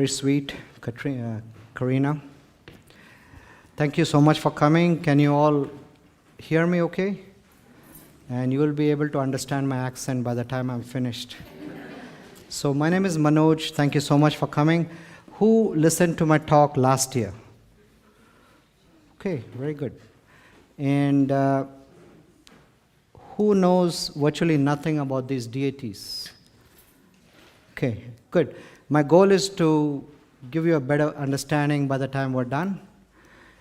Very sweet, Karina. Thank you so much for coming. Can you all hear me okay? And you will be able to understand my accent by the time I'm finished. So my name is Manoj. Thank you so much for coming. Who listened to my talk last year? Okay, very good. And who knows virtually nothing about these deities? Okay, good. My goal is to give you a better understanding by the time we're done.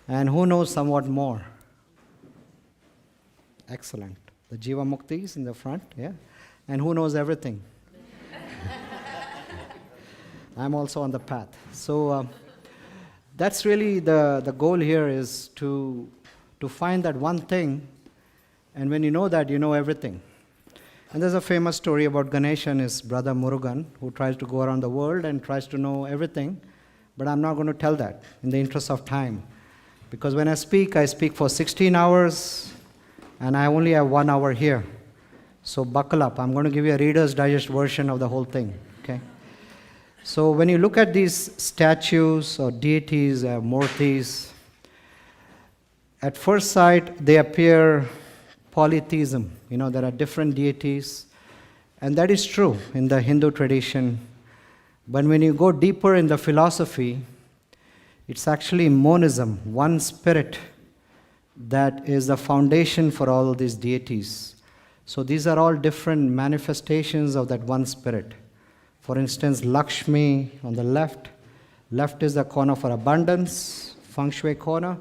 And who knows somewhat more? Excellent. The Jiva Muktis in the front, yeah? And who knows everything? I'm also on the path. So that's really the goal here, is to find that one thing, and when you know that, you know everything. And there's a famous story about Ganesha and his brother Murugan, who tries to go around the world and tries to know everything, but I'm not going to tell that in the interest of time. Because when I speak for 16 hours, and I only have 1 hour here. So buckle up. I'm going to give you a Reader's Digest version of the whole thing, okay? So when you look at these statues or deities, murtis, at first sight, they appear polytheism. You know, there are different deities, and that is true in the Hindu tradition. But when you go deeper in the philosophy, it's actually monism, one spirit, that is the foundation for all of these deities. So these are all different manifestations of that one spirit. For instance, Lakshmi on the left is the corner for abundance, feng shui corner.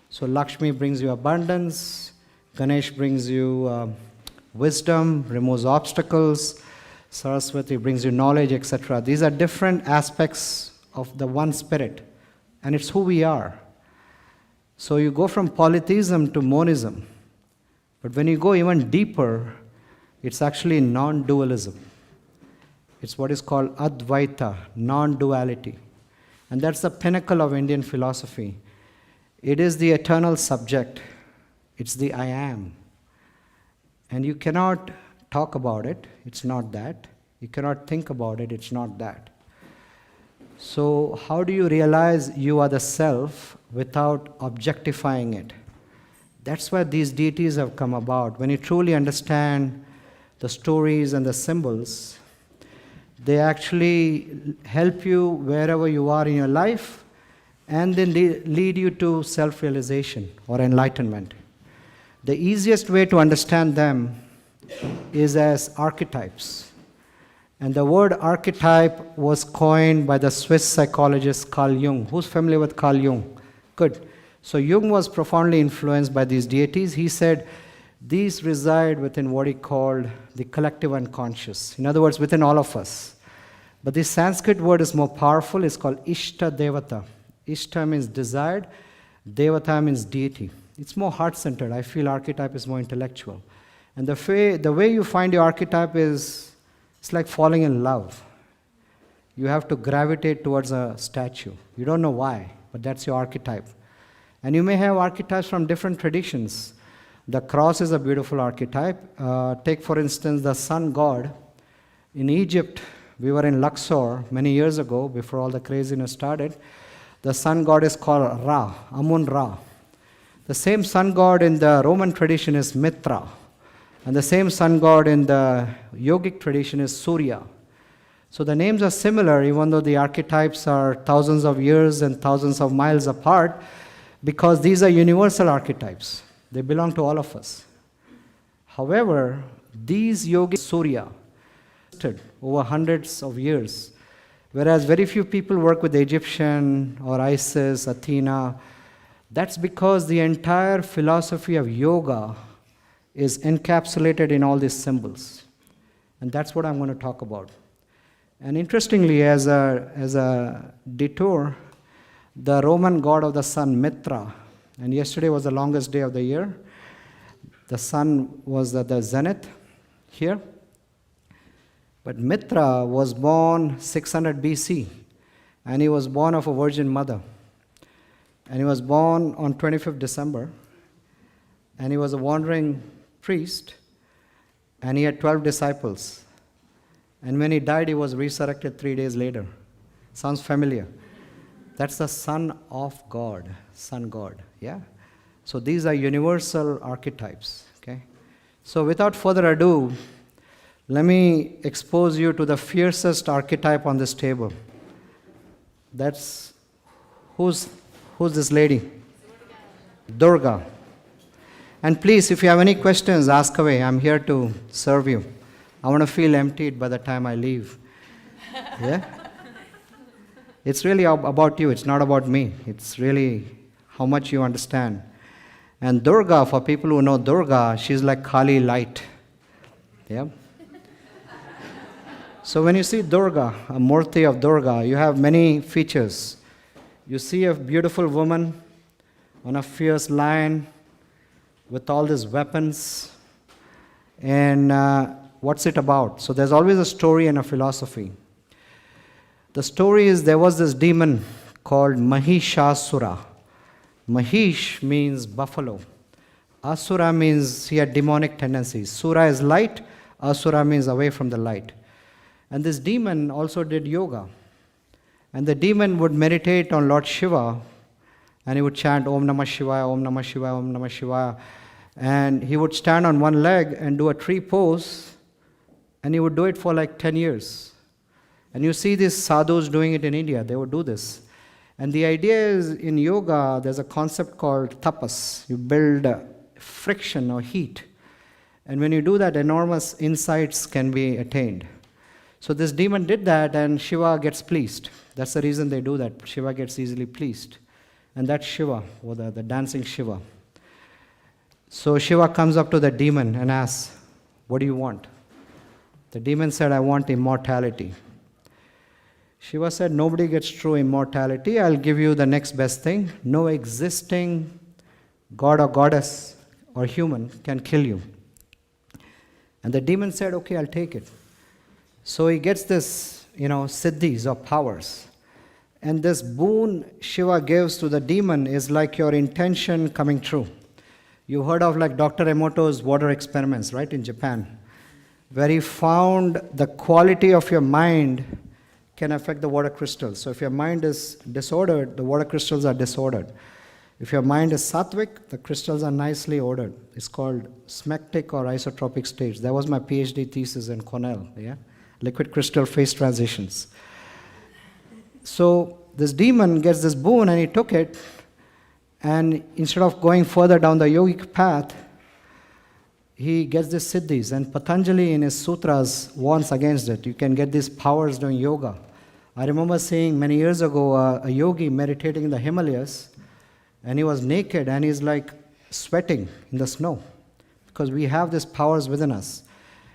So Lakshmi brings you abundance, Ganesh brings you wisdom, removes obstacles, Saraswati brings you knowledge, etc. These are different aspects of the one spirit, and it's who we are. So you go from polytheism to monism, but when you go even deeper, it's actually non-dualism. It's what is called Advaita, non-duality. And that's the pinnacle of Indian philosophy. It is the eternal subject. It's the I am. And you cannot talk about it, it's not that. You cannot think about it, it's not that. So how do you realize you are the self without objectifying it? That's why these deities have come about. When you truly understand the stories and the symbols, they actually help you wherever you are in your life, and then they lead you to self-realization or enlightenment. The easiest way to understand them is as archetypes. And the word archetype was coined by the Swiss psychologist Carl Jung. Who's familiar with Carl Jung? Good. So Jung was profoundly influenced by these deities. He said these reside within what he called the collective unconscious. In other words, within all of us. But this Sanskrit word is more powerful. It's called Ishta Devata. Ishta means desired. Devata means deity. It's more heart-centered. I feel archetype is more intellectual. And the way you find your archetype is, it's like falling in love. You have to gravitate towards a statue. You don't know why, but that's your archetype. And you may have archetypes from different traditions. The cross is a beautiful archetype. Take, for instance, the sun god. In Egypt, we were in Luxor many years ago, before all the craziness started. The sun god is called Ra, Amun-Ra. The same sun god in the Roman tradition is Mitra. And the same sun god in the yogic tradition is Surya. So the names are similar, even though the archetypes are thousands of years and thousands of miles apart, because these are universal archetypes. They belong to all of us. However, these yogis, Surya, over hundreds of years, whereas very few people work with the Egyptian or Isis, Athena. That's because the entire philosophy of yoga is encapsulated in all these symbols. And that's what I'm going to talk about. And interestingly, as a detour, the Roman god of the sun, Mitra, and yesterday was the longest day of the year. The sun was at the zenith here. But Mitra was born 600 BC, and he was born of a virgin mother. And he was born on 25th December, and he was a wandering priest, and he had 12 disciples. And when he died, he was resurrected 3 days later. Sounds familiar. That's the Son of God, Son God, yeah? So these are universal archetypes, okay? So without further ado, let me expose you to the fiercest archetype on this table. That's, who's this lady? Durga. And please, if you have any questions, ask away. I'm here to serve you. I want to feel emptied by the time I leave. Yeah? It's really about you. It's not about me. It's really how much you understand. And Durga, for people who know Durga, she's like Kali light. Yeah? So when you see Durga, a Murti of Durga, you have many features. You see a beautiful woman on a fierce lion with all these weapons. And what's it about? So there's always a story and a philosophy. The story is there was this demon called Mahishasura. Mahish means buffalo. Asura means he had demonic tendencies. Sura is light. Asura means away from the light. And this demon also did yoga. And the demon would meditate on Lord Shiva and he would chant Om Namah Shivaya, Om Namah Shivaya, Om Namah Shivaya. And he would stand on one leg and do a tree pose and he would do it for like 10 years. And you see these sadhus doing it in India, they would do this. And the idea is in yoga, there's a concept called tapas. You build friction or heat. And when you do that, enormous insights can be attained. So this demon did that and Shiva gets pleased. That's the reason they do that. Shiva gets easily pleased. And that's Shiva, or the dancing Shiva. So Shiva comes up to the demon and asks, what do you want? The demon said, I want immortality. Shiva said, nobody gets true immortality. I'll give you the next best thing. No existing god or goddess or human can kill you. And the demon said, okay, I'll take it. So he gets this, siddhis or powers. And this boon Shiva gives to the demon is like your intention coming true. You heard of like Dr. Emoto's water experiments, right, in Japan, where he found the quality of your mind can affect the water crystals. So if your mind is disordered, the water crystals are disordered. If your mind is sattvic, the crystals are nicely ordered. It's called smectic or isotropic states. That was my PhD thesis in Cornell, yeah? Liquid crystal phase transitions. So this demon gets this boon and he took it, and instead of going further down the yogic path, he gets these siddhis, and Patanjali in his sutras warns against it. You can get these powers doing yoga. I remember seeing many years ago a yogi meditating in the Himalayas, and he was naked and he's like sweating in the snow because we have these powers within us.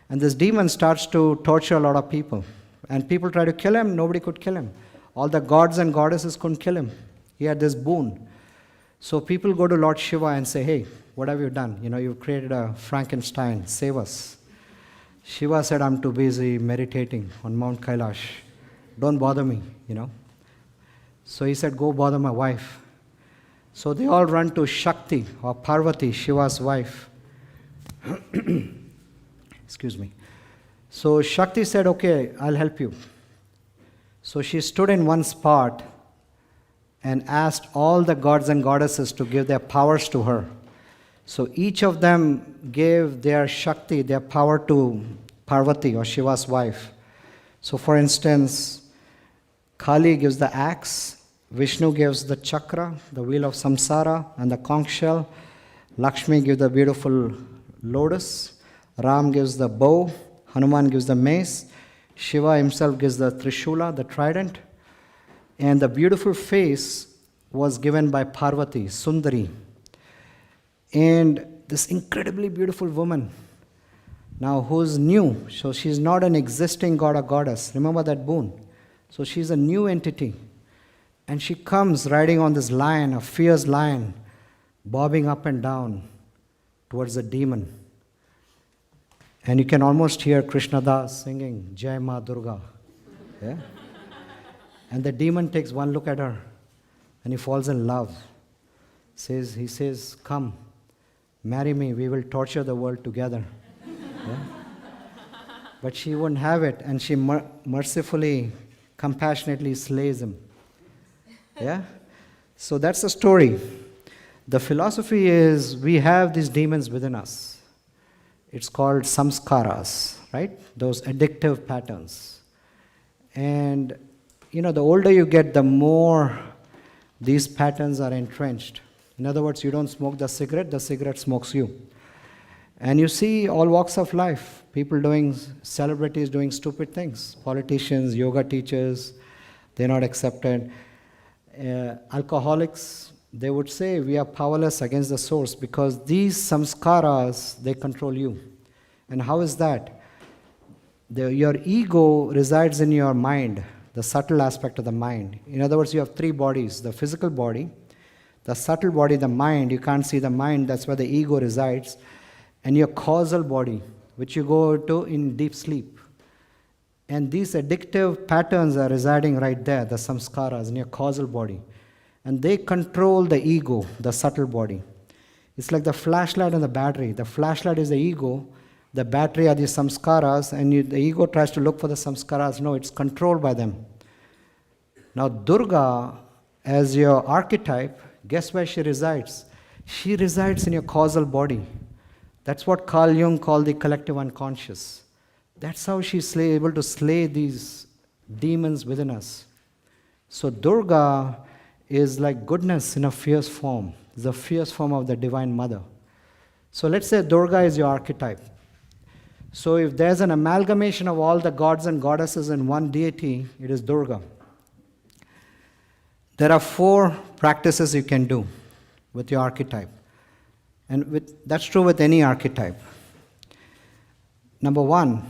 And this demon starts to torture a lot of people. And people try to kill him, nobody could kill him. All the gods and goddesses couldn't kill him. He had this boon. So people go to Lord Shiva and say, hey, what have you done? You've created a Frankenstein, save us. Shiva said, I'm too busy meditating on Mount Kailash. Don't bother me, So he said, go bother my wife. So they all run to Shakti or Parvati, Shiva's wife. Excuse me. So Shakti said, okay, I'll help you. So she stood in one spot and asked all the gods and goddesses to give their powers to her. So each of them gave their Shakti, their power to Parvati or Shiva's wife. So for instance, Kali gives the axe, Vishnu gives the chakra, the wheel of samsara, and the conch shell. Lakshmi gives the beautiful lotus. Ram gives the bow. Hanuman gives the mace. Shiva himself gives the trishula, the trident. And the beautiful face was given by Parvati, Sundari. And this incredibly beautiful woman, now who's new, so she's not an existing god or goddess. Remember that boon. So she's a new entity. And she comes riding on this lion, a fierce lion, bobbing up and down towards the demon. And you can almost hear Krishna Das singing, Jai Ma Durga. Yeah? And the demon takes one look at her and he falls in love. He says, come, marry me, we will torture the world together. Yeah? But she wouldn't have it, and she mercifully compassionately slays him. Yeah? So that's the story. The philosophy is we have these demons within us. It's called samskaras, right? Those addictive patterns. And, the older you get, the more these patterns are entrenched. In other words, you don't smoke the cigarette smokes you. And you see all walks of life, celebrities doing stupid things, politicians, yoga teachers, they're not accepted. Alcoholics, they would say we are powerless against the source because these samskaras, they control you. And how is that? Your ego resides in your mind, the subtle aspect of the mind. In other words, you have three bodies, the physical body, the subtle body, the mind. You can't see the mind, that's where the ego resides. And your causal body, which you go to in deep sleep. And these addictive patterns are residing right there, the samskaras, in your causal body. And they control the ego, the subtle body. It's like the flashlight and the battery. The flashlight is the ego, the battery are the samskaras, and the ego tries to look for the samskaras. No, it's controlled by them. Now, Durga, as your archetype, guess where she resides? She resides in your causal body. That's what Carl Jung called the collective unconscious. That's how she's able to slay these demons within us. So Durga is like goodness in a fierce form. It's the fierce form of the Divine Mother. So let's say Durga is your archetype. So if there's an amalgamation of all the gods and goddesses in one deity, it is Durga. There are 4 practices you can do with your archetype. And that's true with any archetype. Number 1,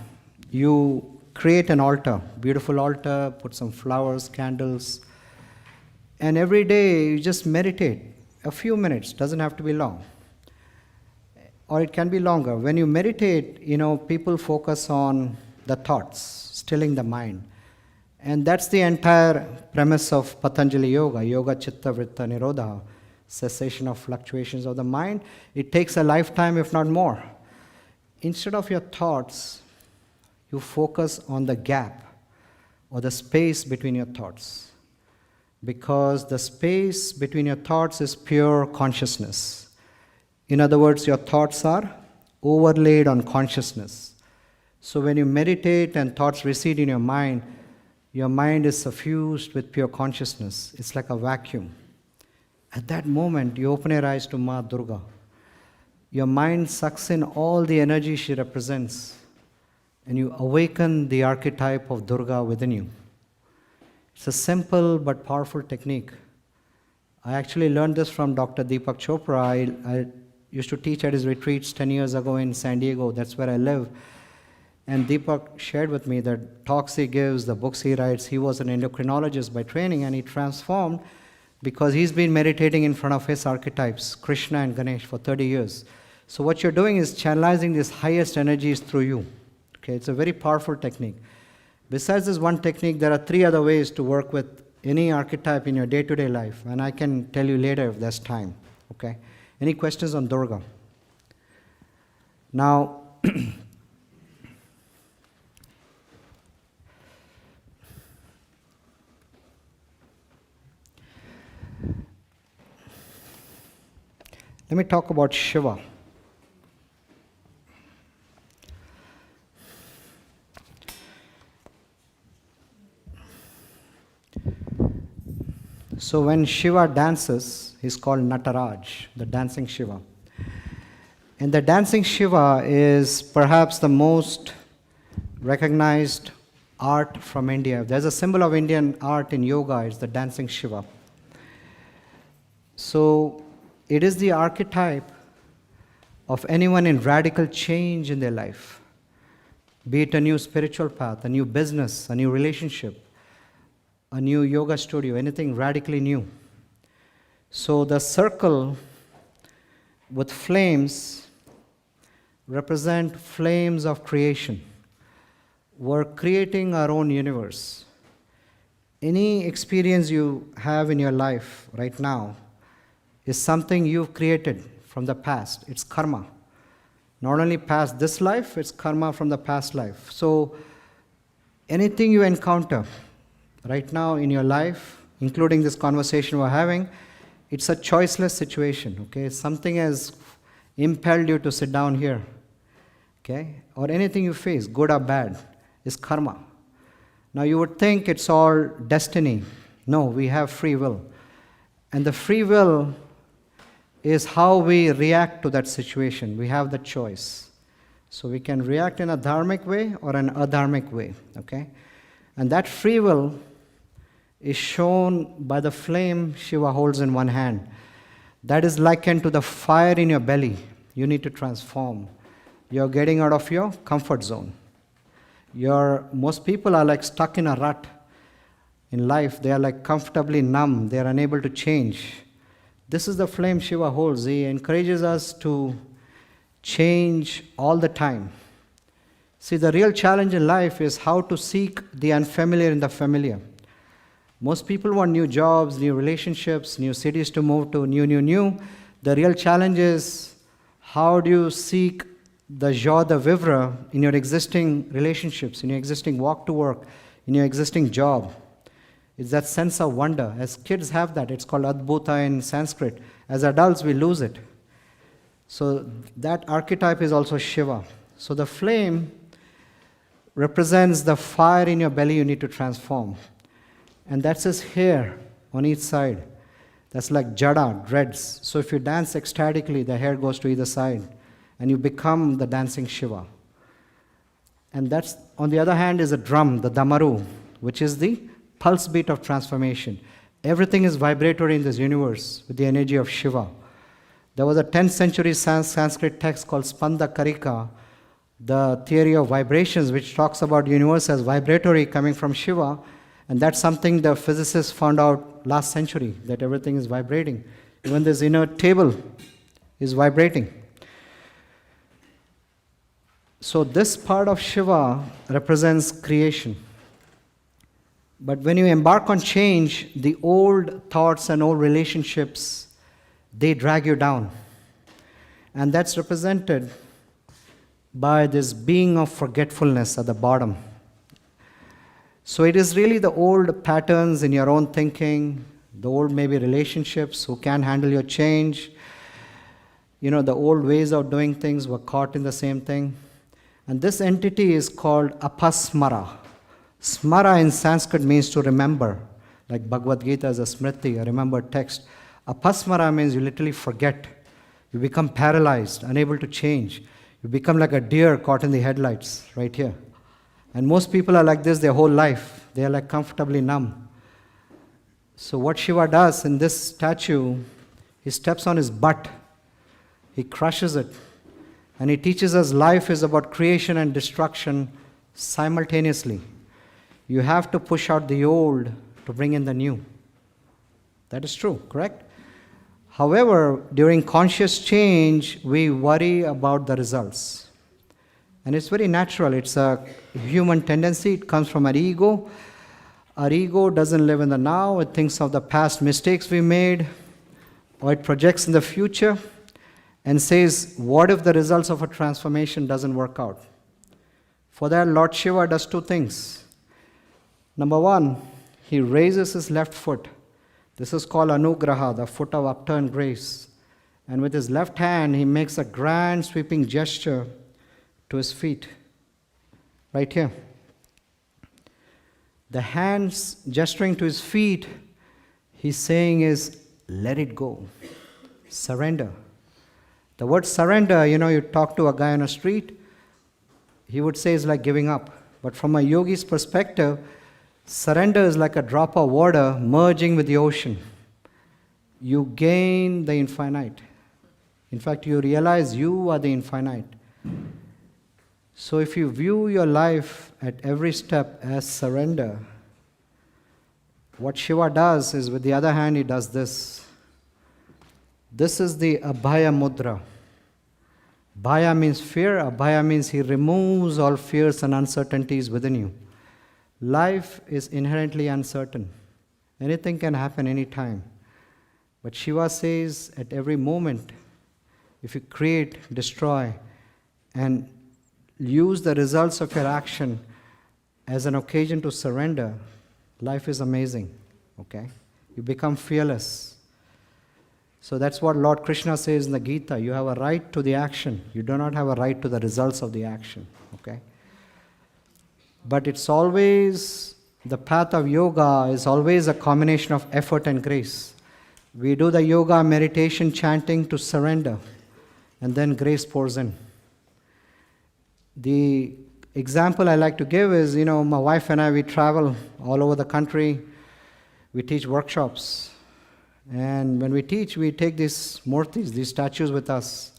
you create an altar, beautiful altar, put some flowers, candles, and every day you just meditate. A few minutes, doesn't have to be long. Or it can be longer. When you meditate, people focus on the thoughts, stilling the mind. And that's the entire premise of Patanjali Yoga, Yoga Chitta Vritta Nirodha, cessation of fluctuations of the mind. It takes a lifetime, if not more. Instead of your thoughts, you focus on the gap or the space between your thoughts. Because the space between your thoughts is pure consciousness. In other words, your thoughts are overlaid on consciousness. So when you meditate and thoughts recede in your mind is suffused with pure consciousness. It's like a vacuum. At that moment, you open your eyes to Ma Durga. Your mind sucks in all the energy she represents, and you awaken the archetype of Durga within you. It's a simple but powerful technique. I actually learned this from Dr. Deepak Chopra. I used to teach at his retreats 10 years ago in San Diego. That's where I live. And Deepak shared with me that talks he gives, the books he writes, he was an endocrinologist by training, and he transformed because he's been meditating in front of his archetypes, Krishna and Ganesh, for 30 years. So what you're doing is channelizing these highest energies through you. Okay, it's a very powerful technique. Besides this one technique, there are 3 other ways to work with any archetype in your day-to-day life, and I can tell you later if there's time. Okay? Any questions on Durga? Now, let me talk about Shiva. So when Shiva dances, he's called Nataraj, the dancing Shiva. And the dancing Shiva is perhaps the most recognized art from India. If there's a symbol of Indian art in yoga, it's the dancing Shiva. So it is the archetype of anyone in radical change in their life, be it a new spiritual path, a new business, a new relationship, a new yoga studio, anything radically new. So the circle with flames represent flames of creation. We're creating our own universe. Any experience you have in your life right now is something you've created from the past. It's karma. Not only past this life, it's karma from the past life. So anything you encounter, right now in your life, including this conversation we're having, it's a choiceless situation, okay? Something has impelled you to sit down here, okay? Or anything you face, good or bad, is karma. Now you would think it's all destiny. No, we have free will. And the free will is how we react to that situation. We have the choice. So we can react in a dharmic way or an adharmic way, okay? And that free will is shown by the flame Shiva holds in one hand. That is likened to the fire in your belly. You need to transform. You're getting out of your comfort zone. Most people are like stuck in a rut in life. They are like comfortably numb. They are unable to change. This is the flame Shiva holds. He encourages us to change all the time. See, the real challenge in life is how to seek the unfamiliar in the familiar. Most people want new jobs, new relationships, new cities to move to, new. The real challenge is how do you seek the joie de vivre in your existing relationships, in your existing walk to work, in your existing job. It's that sense of wonder. As kids have that. It's called adbhuta in Sanskrit. As adults, we lose it. So that archetype is also Shiva. So the flame represents the fire in your belly you need to transform. And that's his hair on each side. That's like jada, dreads. So if you dance ecstatically, the hair goes to either side. And you become the dancing Shiva. And that's, on the other hand, is a drum, the damaru, which is the pulse beat of transformation. Everything is vibratory in this universe with the energy of Shiva. There was a 10th century Sanskrit text called Spanda Karika, the theory of vibrations, which talks about the universe as vibratory coming from Shiva. And that's something the physicists found out last century, that everything is vibrating. Even this inner table is vibrating. So this part of Shiva represents creation. But when you embark on change, the old thoughts and old relationships, they drag you down. And that's represented by this being of forgetfulness at the bottom. So it is really the old patterns in your own thinking, the old maybe relationships who can't handle your change. The old ways of doing things were caught in the same thing. And this entity is called apasmara. Smara in Sanskrit means to remember. Like Bhagavad Gita is a smriti, a remembered text. Apasmara means you literally forget. You become paralyzed, unable to change. You become like a deer caught in the headlights, right here. And most people are like this their whole life. They are like comfortably numb. So what Shiva does in this statue, he steps on his butt. He crushes it. And he teaches us life is about creation and destruction simultaneously. You have to push out the old to bring in the new. That is true, correct? However, during conscious change, we worry about the results. And it's very natural. It's a human tendency. It comes from our ego. Our ego doesn't live in the now. It thinks of the past mistakes we made, or it projects in the future and says, what if the results of a transformation doesn't work out? For that, Lord Shiva does two things. Number one, he raises his left foot. This is called Anugraha, the foot of upturned grace. And with his left hand, he makes a grand sweeping gesture to his feet, right here. The hands gesturing to his feet, he's saying is, let it go, surrender. The word surrender, you talk to a guy on a street, he would say it's like giving up. But from a yogi's perspective, surrender is like a drop of water merging with the ocean. You gain the infinite. In fact, you realize you are the infinite. So if you view your life at every step as surrender, what Shiva does is, with the other hand, he does this. This is the Abhaya Mudra. Bhaya means fear. Abhaya means he removes all fears and uncertainties within you. Life is inherently uncertain. Anything can happen anytime. But Shiva says at every moment, if you create, destroy, and use the results of your action as an occasion to surrender, life is amazing. Okay? You become fearless. So that's what Lord Krishna says in the Gita. You have a right to the action. You do not have a right to the results of the action. Okay? But it's always, the path of yoga is always a combination of effort and grace. We do the yoga, meditation, chanting to surrender, and then grace pours in. The example I like to give is, my wife and I, we travel all over the country. We teach workshops. And when we teach, we take these murtis, these statues with us.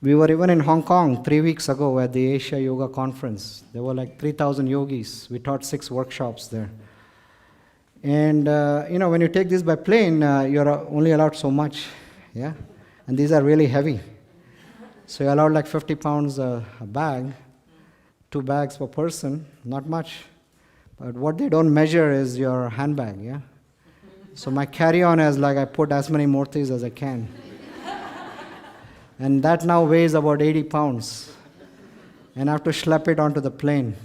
We were even in Hong Kong 3 weeks ago at the Asia Yoga Conference. There were like 3,000 yogis. We taught 6 workshops there. And, when you take this by plane, you're only allowed so much. Yeah? And these are really heavy. So you're allowed like 50 pounds a bag, 2 bags per person, not much. But what they don't measure is your handbag, yeah? So my carry-on is like I put as many murtis as I can. And that now weighs about 80 pounds. And I have to schlep it onto the plane.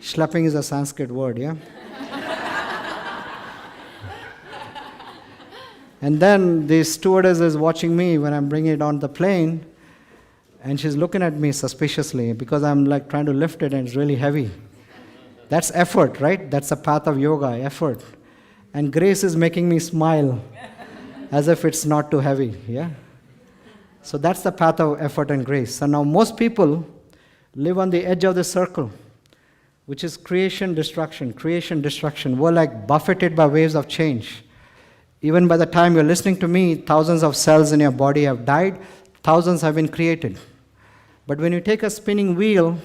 Schlepping is a Sanskrit word, yeah? And then the stewardess is watching me when I'm bringing it on the plane, and she's looking at me suspiciously because I'm like trying to lift it and it's really heavy. That's effort, right? That's the path of yoga, effort. And grace is making me smile as if it's not too heavy, yeah? So that's the path of effort and grace. So now most people live on the edge of the circle, which is creation, destruction, creation, destruction. We're like buffeted by waves of change. Even by the time you're listening to me, thousands of cells in your body have died, thousands have been created. But when you take a spinning wheel,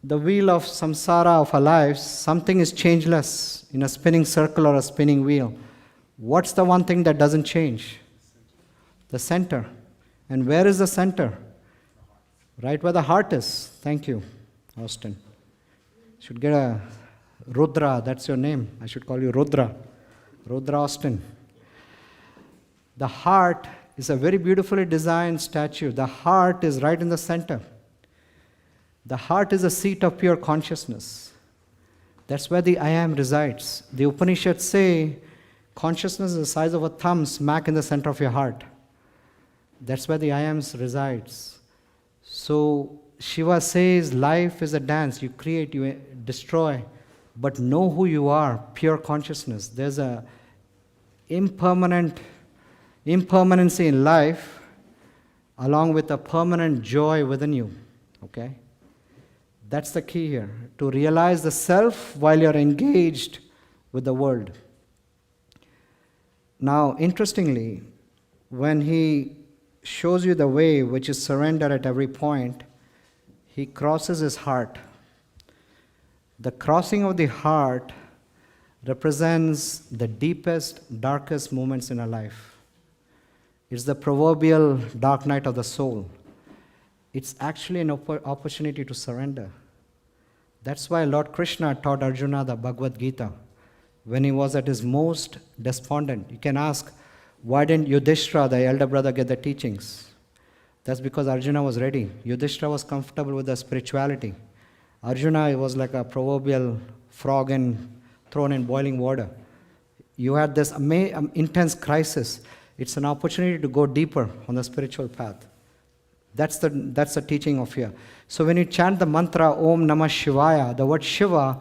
the wheel of samsara of our lives, something is changeless in a spinning circle or a spinning wheel. What's the one thing that doesn't change? The center. And where is the center? Right where the heart is. Thank you, Austin. Should get a Rudra, that's your name. I should call you Rudra. Rudra Austin. The heart is a very beautifully designed statue. The heart is right in the center. The heart is a seat of pure consciousness. That's where the I am resides. The Upanishads say consciousness is the size of a thumb smack in the center of your heart. That's where the I am resides. So Shiva says life is a dance. You create, you destroy, but know who you are, pure consciousness. There's a impermanency in life along with a permanent joy within you. Okay? That's the key here, to realize the self while you're engaged with the world. Now, interestingly, when he shows you the way, which is surrender at every point, he crosses his heart. The crossing of the heart represents the deepest, darkest moments in our life. It's the proverbial dark night of the soul. It's actually an opportunity to surrender. That's why Lord Krishna taught Arjuna the Bhagavad Gita when he was at his most despondent. You can ask, why didn't Yudhishthira, the elder brother, get the teachings? That's because Arjuna was ready. Yudhishthira was comfortable with the spirituality. Arjuna was like a proverbial frog thrown in boiling water. You had this intense crisis. It's an opportunity to go deeper on the spiritual path. That's the teaching of here. So when you chant the mantra Om Namah Shivaya, the word Shiva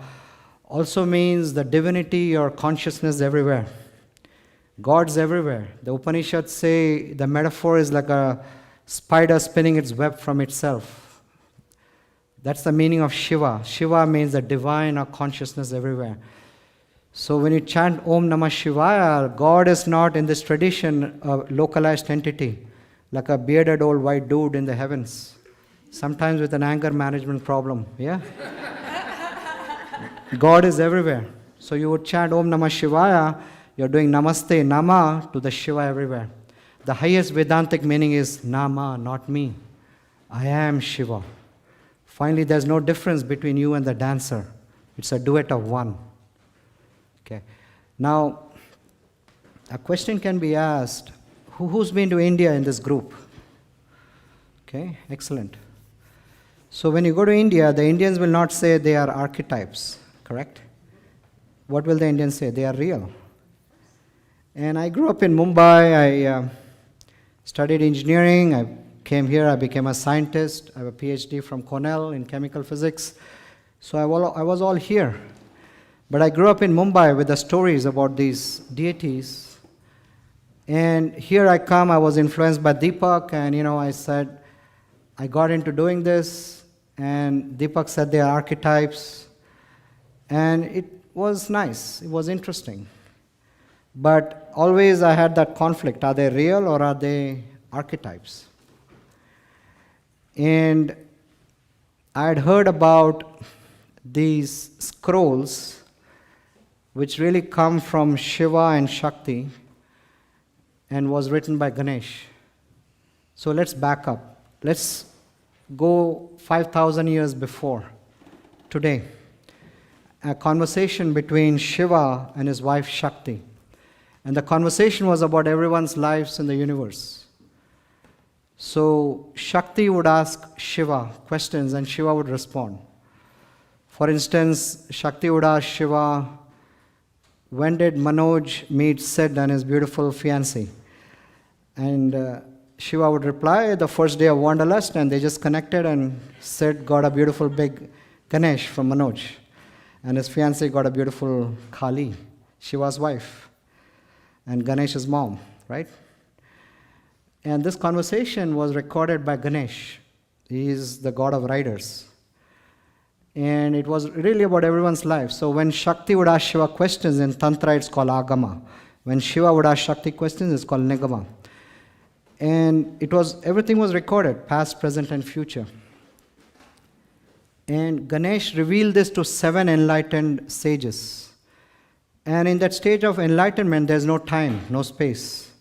also means the divinity or consciousness everywhere. God's everywhere. The Upanishads say the metaphor is like a spider spinning its web from itself. That's the meaning of Shiva. Shiva means the divine or consciousness everywhere. So when you chant Om Namah Shivaya, God is not in this tradition a localized entity, like a bearded old white dude in the heavens, sometimes with an anger management problem, yeah? God is everywhere. So you would chant Om Namah Shivaya, you're doing Namaste, Nama to the Shiva everywhere. The highest Vedantic meaning is Nama, not me. I am Shiva. Finally, there's no difference between you and the dancer. It's a duet of one. Okay. Now, a question can be asked, who's been to India in this group? Okay, excellent. So when you go to India, the Indians will not say they are archetypes, correct? what will the Indians say? They are real. And I grew up in Mumbai. I studied engineering. I came here. I became a scientist. I have a PhD from Cornell in chemical physics. So I was all here. But I grew up in Mumbai with the stories about these deities. And here I come. I was influenced by Deepak. And, I said, I got into doing this. And Deepak said they are archetypes. And it was nice. It was interesting. But always I had that conflict. Are they real or are they archetypes? And I had heard about these scrolls which really come from Shiva and Shakti and was written by Ganesh. So let's back up. Let's go 5,000 years before today. A conversation between Shiva and his wife Shakti. And the conversation was about everyone's lives in the universe. So Shakti would ask Shiva questions and Shiva would respond. For instance, Shakti would ask Shiva, when did Manoj meet Sid and his beautiful fiancée? And Shiva would reply, the first day of Wanderlust, and they just connected, and Sid got a beautiful big Ganesh from Manoj. And his fiancée got a beautiful Kali, Shiva's wife, and Ganesh's mom, right? And this conversation was recorded by Ganesh. He is the god of riders. And it was really about everyone's life. So when Shakti would ask Shiva questions in Tantra, it's called Agama. When Shiva would ask Shakti questions, it's called Nigama. And everything was recorded, past, present, and future. And Ganesh revealed this to 7 enlightened sages. And in that stage of enlightenment, there's no time, no space.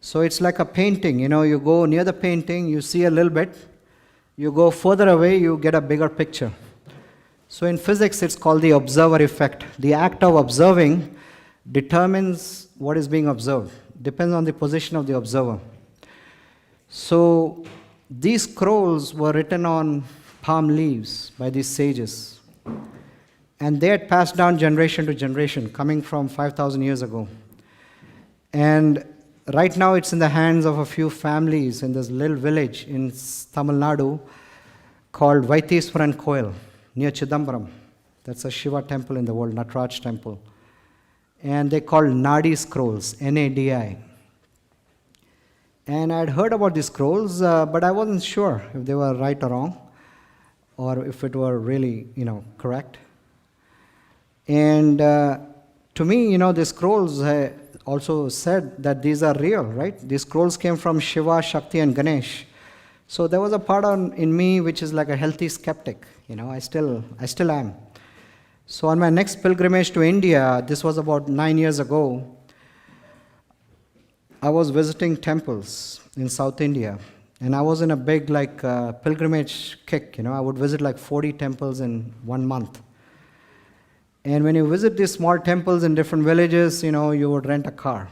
So it's like a painting. You go near the painting, you see a little bit. You go further away, you get a bigger picture. So in physics, it's called the observer effect. The act of observing determines what is being observed. Depends on the position of the observer. So these scrolls were written on palm leaves by these sages. And they had passed down generation to generation, coming from 5,000 years ago. And right now it's in the hands of a few families in this little village in Tamil Nadu called Vaiteswaran Koil, near Chidambaram. That's a Shiva temple in the world, Nataraj temple. And they called Nadi scrolls, Nadi. And I had heard about these scrolls, but I wasn't sure if they were right or wrong, or if it were really, correct. And to me, the scrolls also said that these are real, right? These scrolls came from Shiva, Shakti, and Ganesh. So there was a part in me which is like a healthy skeptic. I still am. So on my next pilgrimage to India, this was about 9 years ago, I was visiting temples in South India. And I was in a big pilgrimage kick. I would visit 40 temples in 1 month. And when you visit these small temples in different villages, you would rent a car.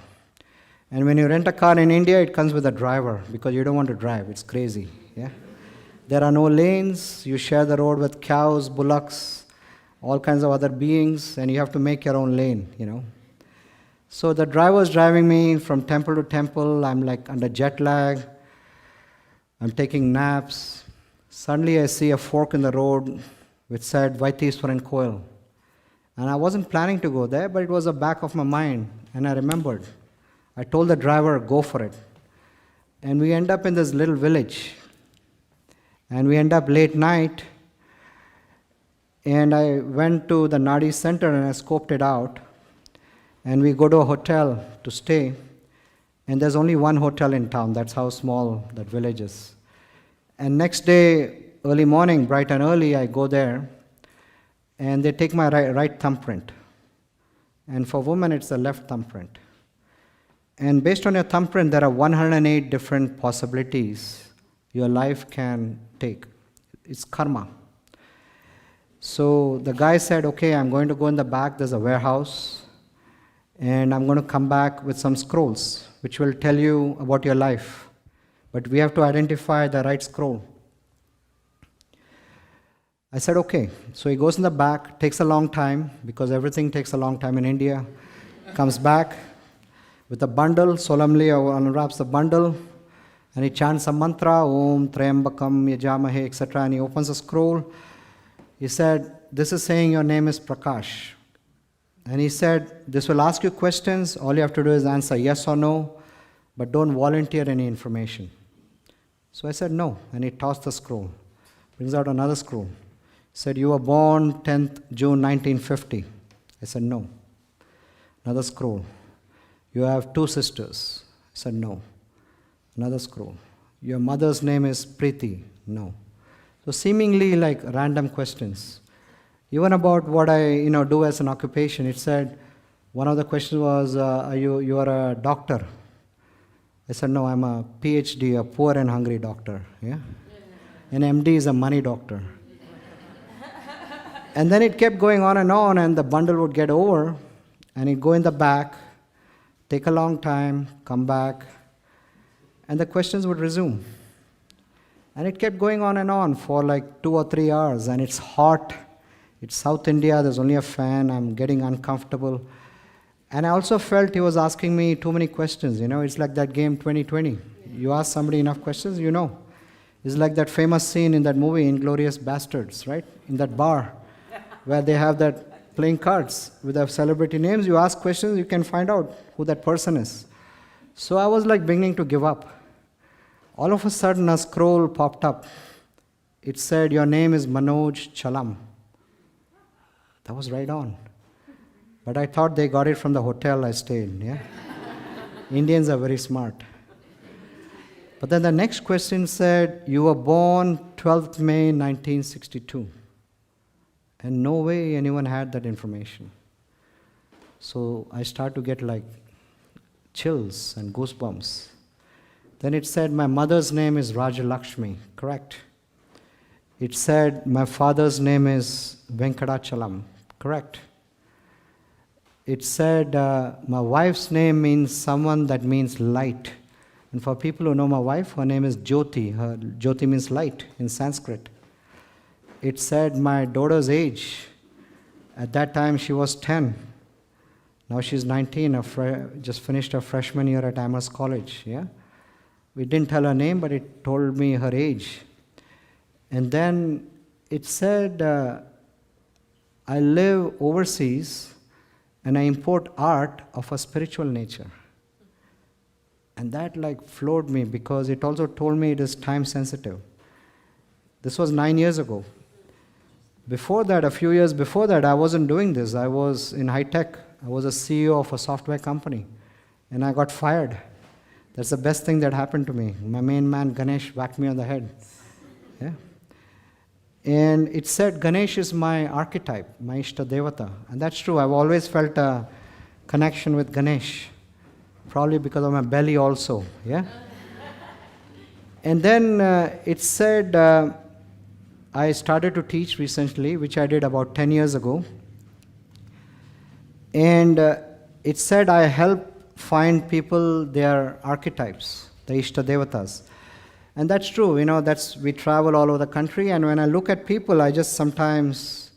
And when you rent a car in India, it comes with a driver because you don't want to drive. It's crazy. Yeah. There are no lanes. You share the road with cows, bullocks, all kinds of other beings, and you have to make your own lane, So the driver's driving me from temple to temple. I'm under jet lag. I'm taking naps. Suddenly I see a fork in the road which said Vaiteswaran Koil. And I wasn't planning to go there, but it was the back of my mind, and I remembered. I told the driver, go for it. And we end up in this little village. And we end up late night. And I went to the Nadi center and I scoped it out. And we go to a hotel to stay. And there's only one hotel in town. That's how small that village is. And next day, early morning, bright and early, I go there. And they take my right thumbprint. And for women, it's the left thumbprint. And based on your thumbprint, there are 108 different possibilities your life can take. It's karma. So the guy said, okay, I'm going to go in the back, there's a warehouse, and I'm going to come back with some scrolls, which will tell you about your life. But we have to identify the right scroll. I said, okay. So he goes in the back, takes a long time, because everything takes a long time in India. Comes back with a bundle, solemnly unwraps the bundle, and he chants a mantra, Om Trayambakam Yajamahe, etc. And he opens a scroll. He said, this is saying your name is Prakash. And he said, this will ask you questions. All you have to do is answer yes or no, but don't volunteer any information. So I said, no. And he tossed the scroll. Brings out another scroll. He said, you were born 10th June 1950. I said, no. Another scroll. You have 2 sisters. I said, no. Another scroll. Your mother's name is Preeti. No. So seemingly like random questions. Even about what I do as an occupation, it said, one of the questions was, you are a doctor. I said, no, I'm a PhD, a poor and hungry doctor. Yeah? An MD is a money doctor. And then it kept going on, and the bundle would get over, and it'd go in the back, take a long time, come back, and the questions would resume. And it kept going on for like 2 or 3 hours, and it's hot. It's South India, there's only a fan, I'm getting uncomfortable. And I also felt he was asking me too many questions, It's like that game 2020. You ask somebody enough questions, It's like that famous scene in that movie, Inglourious Bastards, right? In that bar, where they have that playing cards with the celebrity names. You ask questions, you can find out who that person is. So I was like beginning to give up. All of a sudden, a scroll popped up. It said, your name is Manoj Chalam. That was right on. But I thought they got it from the hotel I stayed, yeah? Indians are very smart. But then the next question said, you were born 12th May 1962. And no way anyone had that information. So I started to get like chills and goosebumps. Then it said, my mother's name is Rajalakshmi, correct? It said, my father's name is Venkatachalam, correct? It said, my wife's name means someone that means light. And for people who know my wife, her name is Jyoti. Jyoti means light in Sanskrit. It said my daughter's age. At that time, she was 10. Now she's 19, just finished her freshman year at Amherst College, yeah? We didn't tell her name, but it told me her age. And then it said, I live overseas and I import art of a spiritual nature. And that like floored me because it also told me it is time sensitive. This was 9 years ago. Before that, a few years before that, I wasn't doing this. I was in high tech. I was a CEO of a software company. And I got fired. That's the best thing that happened to me. My main man, Ganesh, whacked me on the head. Yeah. And it said, Ganesh is my archetype, my Ishta Devata. And that's true. I've always felt a connection with Ganesh. Probably because of my belly also. Yeah. And then it said, I started to teach recently, which I did about 10 years ago. And it said I help find people their archetypes, the Ishta Devatas. And that's true, we travel all over the country, and when I look at people, I just sometimes,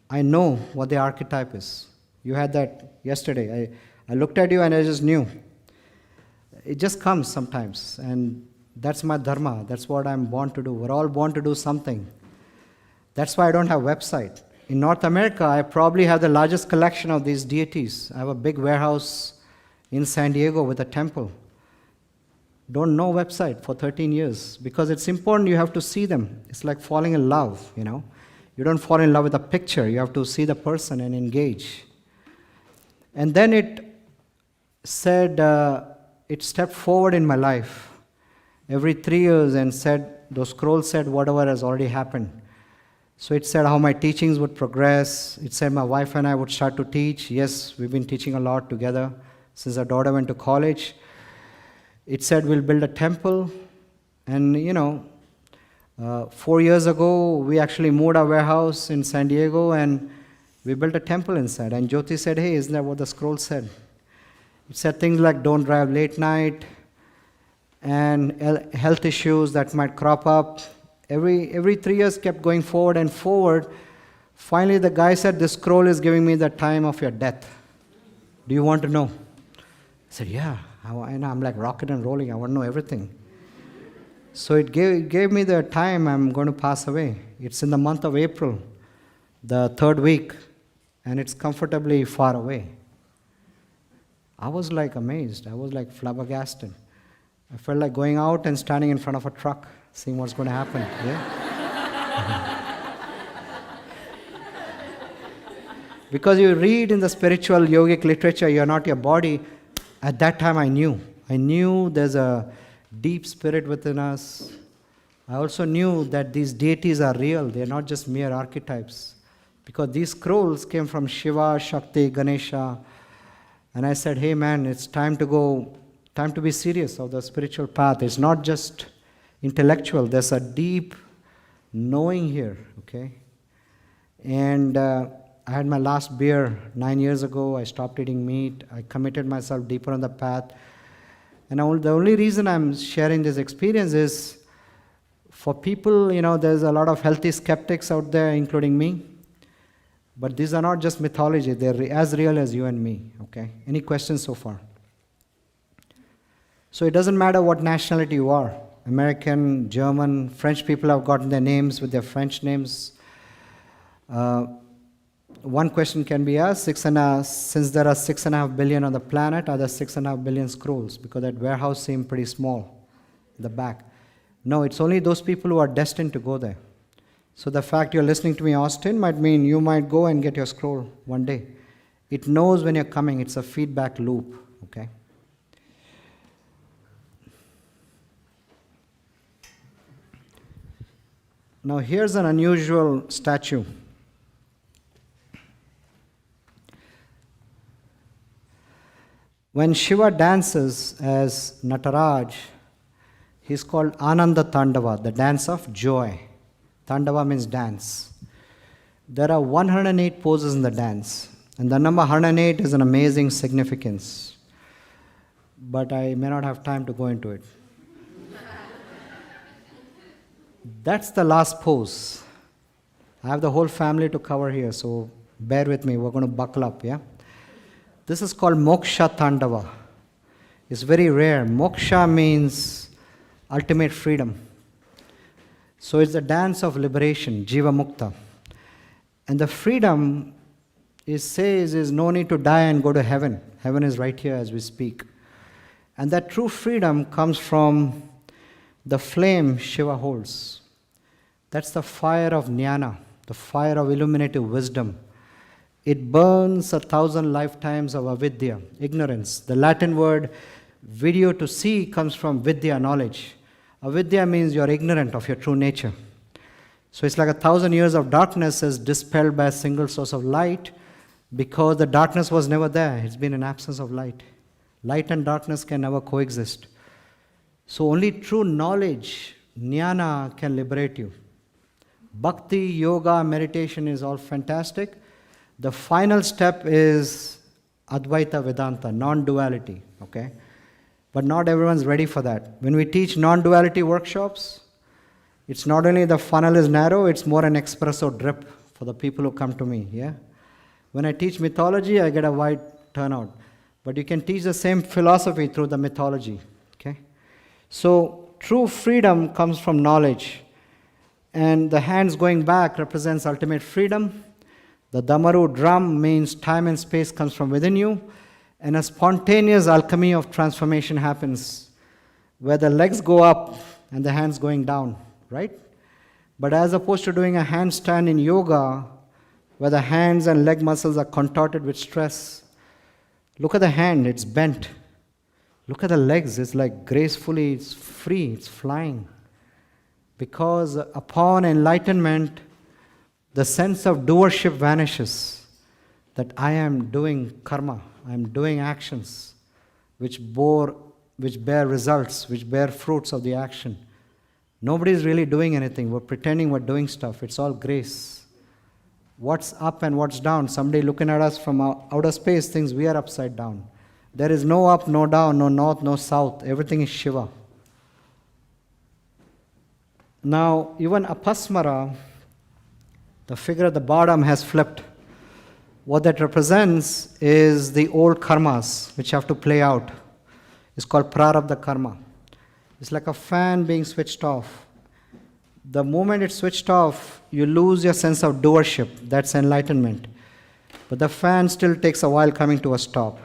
I know what the archetype is. You had that yesterday. I looked at you and I just knew. It just comes sometimes, and that's my dharma. That's what I'm born to do. We're all born to do something. That's why I don't have a website. In North America, I probably have the largest collection of these deities. I have a big warehouse in San Diego with a temple. Don't know website for 13 years because it's important you have to see them. It's like falling in love, You don't fall in love with a picture. You have to see the person and engage. And then it said, it stepped forward in my life every 3 years and said, those scrolls said whatever has already happened. So it said how my teachings would progress. It said my wife and I would start to teach. Yes, we've been teaching a lot together since our daughter went to college. It said we'll build a temple. And, 4 years ago, we actually moved our warehouse in San Diego and we built a temple inside. And Jyoti said, hey, isn't that what the scroll said? It said things like don't drive late night and health issues that might crop up. Every 3 years kept going forward and forward. Finally, the guy said, this scroll is giving me the time of your death. Do you want to know? I said, yeah. I'm like rocket and rolling. I want to know everything. So it gave me the time I'm going to pass away. It's in the month of April, the 3rd week, and it's comfortably far away. I was like amazed. I was like flabbergasted. I felt like going out and standing in front of a truck, seeing what's going to happen. Yeah? Because you read in the spiritual yogic literature, you're not your body. At that time I knew there's a deep spirit within us. I also knew that these deities are real. They're not just mere archetypes. Because these scrolls came from Shiva, Shakti, Ganesha. And I said, hey man, it's time to be serious of the spiritual path. It's not just intellectual. There's a deep knowing here, okay? And I had my last beer 9 years ago. I stopped eating meat. I committed myself deeper on the path. And the only reason I'm sharing this experience is for people, there's a lot of healthy skeptics out there, including me. But these are not just mythology. They're as real as you and me, okay? Any questions so far? So it doesn't matter what nationality you are. American, German, French people have gotten their names with their French names. One question can be asked, since there are 6.5 billion on the planet, are there 6.5 billion scrolls? Because that warehouse seemed pretty small in the back. No, it's only those people who are destined to go there. So the fact you're listening to me, Austin, might mean you might go and get your scroll one day. It knows when you're coming. It's a feedback loop, okay? Now here's an unusual statue. When Shiva dances as Nataraj, he's called Ananda Tandava, the dance of joy. Tandava means dance. There are 108 poses in the dance, and the number 108 is an amazing significance. But I may not have time to go into it. That's the last pose. I have the whole family to cover here, so bear with me. We're going to buckle up, yeah? This is called Moksha Tandava. It's very rare. Moksha means ultimate freedom. So it's a dance of liberation, Jiva Mukta. And the freedom says is no need to die and go to heaven. Heaven is right here as we speak. And that true freedom comes from the flame Shiva holds. That's the fire of jnana, the fire of illuminative wisdom. It burns 1,000 lifetimes of avidya, ignorance. The Latin word video to see comes from vidya, knowledge. Avidya means you're ignorant of your true nature. So it's like 1,000 years of darkness is dispelled by a single source of light because the darkness was never there. It's been an absence of light. Light and darkness can never coexist. So only true knowledge, jnana, can liberate you. Bhakti, yoga, meditation is all fantastic. The final step is Advaita Vedanta, non-duality, okay? But not everyone's ready for that. When we teach non-duality workshops, it's not only the funnel is narrow, it's more an espresso drip for the people who come to me, yeah? When I teach mythology, I get a wide turnout. But you can teach the same philosophy through the mythology, okay? So true freedom comes from knowledge. And the hands going back represents ultimate freedom. The Damaru drum means time and space comes from within you. And a spontaneous alchemy of transformation happens where the legs go up and the hands going down, right? But as opposed to doing a handstand in yoga, where the hands and leg muscles are contorted with stress, look at the hand, it's bent. Look at the legs, it's like gracefully, it's free, it's flying. Because upon enlightenment, the sense of doership vanishes, that I am doing karma, I am doing actions which bear results, which bear fruits of the action. Nobody is really doing anything. We're pretending we're doing stuff. It's all grace. What's up and what's down? Somebody looking at us from outer space thinks we are upside down. There is no up, no down, no north, no south. Everything is Shiva. Now, even Apasmara, the figure at the bottom, has flipped. What that represents is the old karmas which have to play out. It's called prarabdha karma. It's like a fan being switched off. The moment it's switched off, you lose your sense of doership. That's enlightenment. But the fan still takes a while coming to a stop.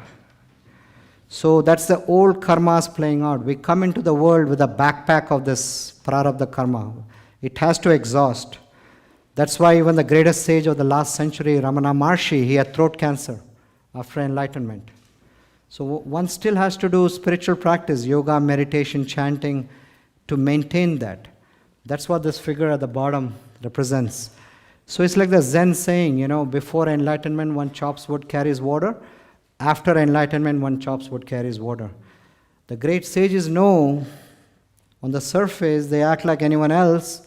So that's the old karmas playing out. We come into the world with a backpack of this prarabdha karma. It has to exhaust. That's why even the greatest sage of the last century, Ramana Maharshi, he had throat cancer after enlightenment. So one still has to do spiritual practice, yoga, meditation, chanting, to maintain that. That's what this figure at the bottom represents. So it's like the Zen saying, before enlightenment one chops wood, carries water. After enlightenment one chops wood, carries water. The great sages know, on the surface they act like anyone else.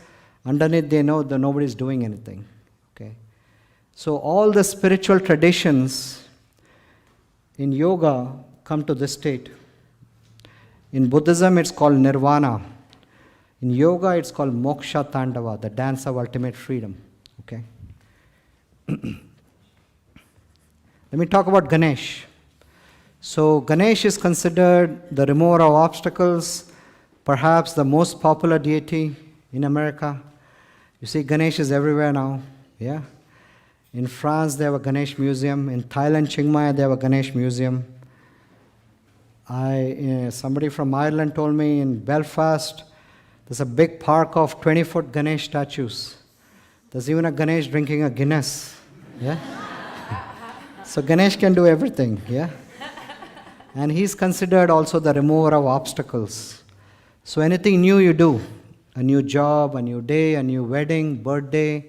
Underneath they know that nobody's doing anything. Okay. So all the spiritual traditions in yoga come to this state. In Buddhism it's called nirvana. In yoga it's called moksha tandava, the dance of ultimate freedom. Okay. Let me talk about Ganesh. So Ganesh is considered the remover of obstacles, perhaps the most popular deity in America. You see, Ganesh is everywhere now. Yeah. In France, they have a Ganesh museum. In Thailand, Chiang Mai, they have a Ganesh museum. Somebody from Ireland told me in Belfast, there's a big park of 20-foot Ganesh statues. There's even a Ganesh drinking a Guinness. Yeah. So Ganesh can do everything. Yeah. And he's considered also the remover of obstacles. So anything new you do, a new job, a new day, a new wedding, birthday,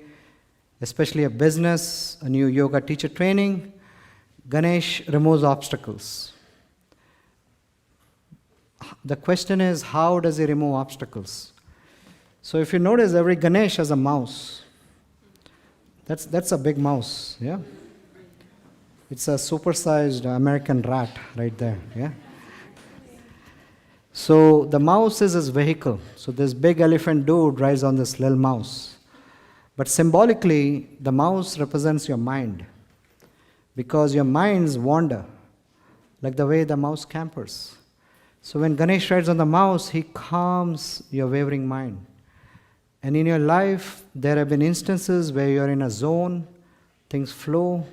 especially a business, a new yoga teacher training, Ganesh removes obstacles. The question is, how does he remove obstacles? So if you notice, every Ganesh has a mouse. That's a big mouse, yeah? It's a supersized American rat right there, yeah? So the mouse is his vehicle. So this big elephant dude rides on this little mouse. But symbolically, the mouse represents your mind. Because your minds wander, like the way the mouse scampers. So when Ganesh rides on the mouse, he calms your wavering mind. And in your life, there have been instances where you're in a zone, things flow,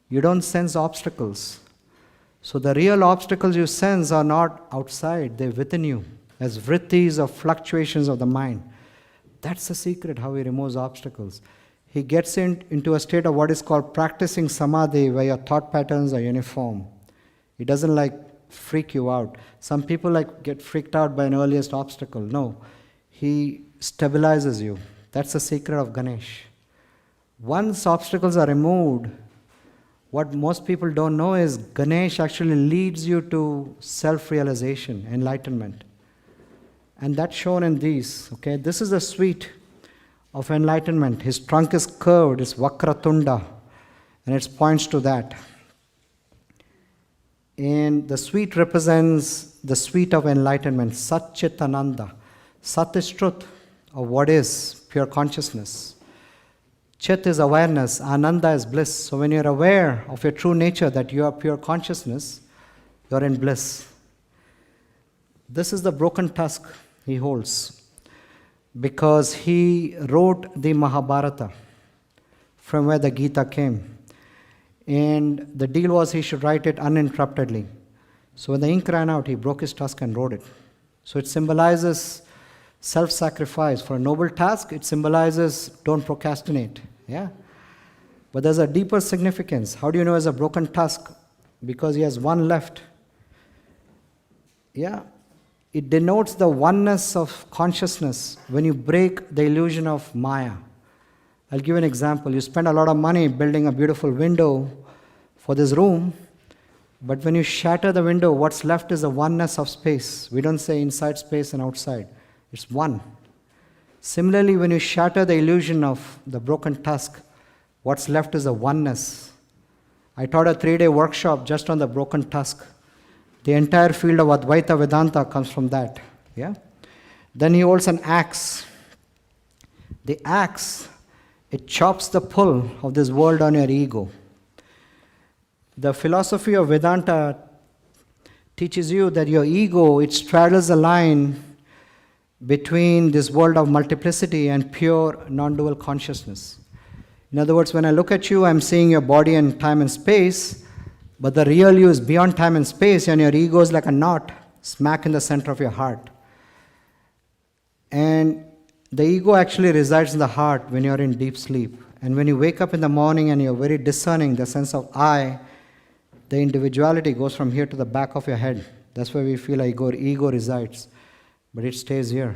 you don't sense obstacles. So the real obstacles you sense are not outside, they're within you, as vrittis or fluctuations of the mind. That's the secret, how he removes obstacles. He gets into a state of what is called practicing samadhi, where your thought patterns are uniform. He doesn't freak you out. Some people get freaked out by an earliest obstacle. No, he stabilizes you. That's the secret of Ganesh. Once obstacles are removed, what most people don't know is Ganesh actually leads you to self-realization, enlightenment. And that's shown in these. Okay, this is the sweet of enlightenment. His trunk is curved, it's Vakratunda, and it points to that. And the sweet represents the sweet of enlightenment, Satchitananda. Sat is truth, or what is pure consciousness. Chit is awareness, Ananda is bliss. So when you're aware of your true nature, that you are pure consciousness, you're in bliss. This is the broken tusk he holds, because he wrote the Mahabharata, from where the Gita came. And the deal was he should write it uninterruptedly. So when the ink ran out, he broke his tusk and wrote it. So it symbolizes self-sacrifice. For a noble task, it symbolizes don't procrastinate. Yeah? But there's a deeper significance. How do you know it's a broken tusk? Because he has one left. Yeah? It denotes the oneness of consciousness when you break the illusion of Maya. I'll give you an example. You spend a lot of money building a beautiful window for this room, but when you shatter the window, what's left is the oneness of space. We don't say inside space and outside. It's one. Similarly, when you shatter the illusion of the broken tusk, what's left is the oneness. I taught a 3-day workshop just on the broken tusk. The entire field of Advaita Vedanta comes from that. Yeah? Then he holds an axe. The axe, it chops the pull of this world on your ego. The philosophy of Vedanta teaches you that your ego, it straddles the line between this world of multiplicity and pure non-dual consciousness. In other words, when I look at you, I'm seeing your body and time and space, but the real you is beyond time and space, and your ego is like a knot smack in the center of your heart. And the ego actually resides in the heart when you're in deep sleep. And when you wake up in the morning and you're very discerning, the sense of I, the individuality goes from here to the back of your head. That's where we feel like ego resides. But it stays here.